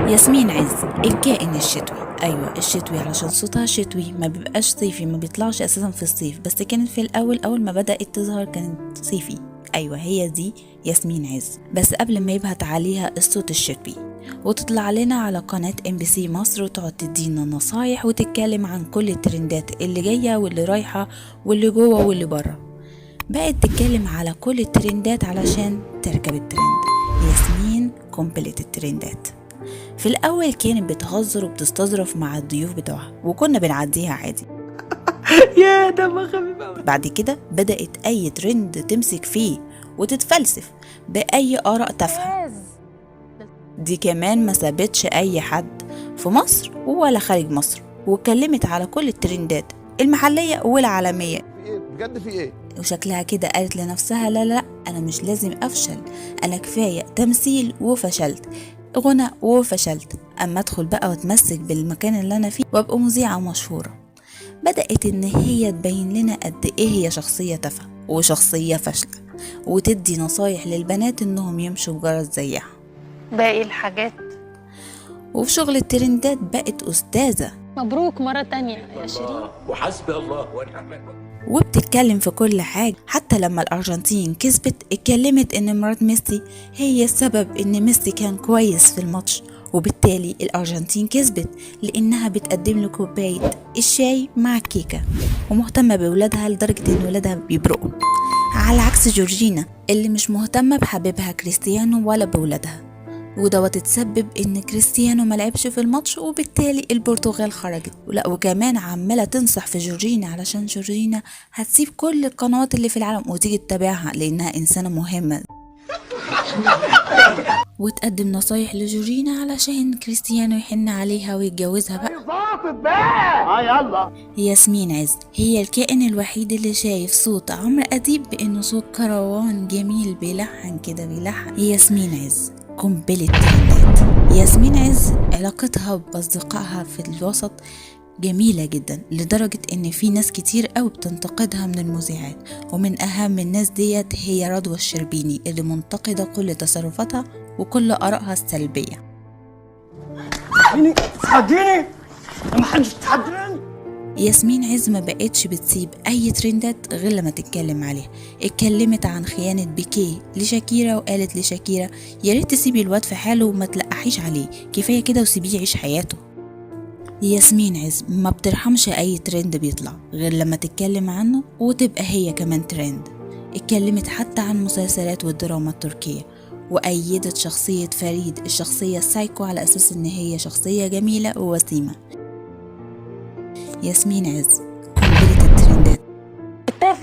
ياسمين عز الكائن الشتوي. ايوه الشتوي علشان صوتها شتوي، ما بيبقاش صيفي، ما بيطلعش اساسا في الصيف، بس كانت في الاول اول ما بدأت تظهر كانت صيفي. ايوه هي دي ياسمين عز، بس قبل ما يبهت عليها الصوت الشتوي وتطلع لنا على قناة MBC مصر وتقعد تدينا نصايح وتتكلم عن كل الترندات اللي جاية واللي رايحة واللي جوه واللي بره. بقت تتكلم على كل الترندات علشان تركب الترند. ياسمين كومبلت الترندات. في الأول كانت بتهزر وبتستظرف مع الضيوف بتوعها وكنا بنعديها عادي. يا دم خفيف أوي. بعد كده بدأت أي ترند تمسك فيه وتتفلسف بأي آراء تافهة. دي كمان ما سابتش أي حد في مصر ولا خارج مصر، واتكلمت على كل الترندات المحلية والعالمية. بجد في ايه؟ وشكلها كده قالت لنفسها لا لا أنا مش لازم أفشل، أنا كفاية تمثيل وفشلت، غنى وفشلت، أما أدخل بقى واتمسك بالمكان اللي أنا فيه وأبقى مذيعة مشهورة. بدأت إن هي تبين لنا قد إيه هي شخصية تافهة وشخصية فاشلة، وتدي نصايح للبنات إنهم يمشوا بجرس زيها. باقي الحاجات وفي شغل الترندات بقت أستاذة، مبروك مرة تانية يا شيرين. وحسبي الله ونعم الوكيل. وبتتكلم في كل حاجة. حتى لما الأرجنتين كسبت اتكلمت إن مرات ميسي هي السبب إن ميسي كان كويس في الماتش، وبالتالي الأرجنتين كسبت لأنها بتقدم له كوباية الشاي مع الكيكة، ومهتمة بولادها لدرجة إن ولادها بيبرقوا، على عكس جورجينا اللي مش مهتمة بحبيبها كريستيانو ولا بولادها. ودوت تسبب ان كريستيانو ملعبش في الماتش وبالتالي البرتغال خرجت. ولا وكمان عمالة تنصح في جورجينا علشان جورجينا هتسيب كل القنوات اللي في العالم وتيجي تتابعها لانها انسانة مهمة، وتقدم نصايح لجورجينا علشان كريستيانو يحن عليها ويتجوزها بقى. يلا. ياسمين عز هي الكائن الوحيد اللي شايف صوت عمرو أديب بانه صوت كروان جميل بيلحن كده بيلحن. ياسمين عز قنبلة ترندات. ياسمين عز علاقتها بأصدقائها في الوسط جميلة جدا، لدرجة ان في ناس كتير قوي بتنتقدها من المذيعات، ومن اهم الناس ديت هي رضوى الشربيني اللي منتقدة كل تصرفاتها وكل آرائها السلبية. تحديني؟ ما حدش تحديني. ياسمين عز ما بقتش بتسيب اي ترندات غير لما تتكلم عليها. اتكلمت عن خيانة بيكيه لشاكيرا وقالت لشاكيرا يا ريت تسيبي الواد في حاله وما تلقحيش عليه، كفاية كده وسيبيه يعيش حياته. ياسمين عز ما بترحمش اي ترند بيطلع غير لما تتكلم عنه وتبقى هي كمان ترند. اتكلمت حتى عن مسلسلات والدراما التركية، وأيدت شخصية فريد الشخصية السايكو على أساس إن هي شخصية جميلة ووسيمة. ياسمين عز قنبلة الترندات.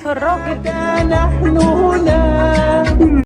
الراجل نحن هنا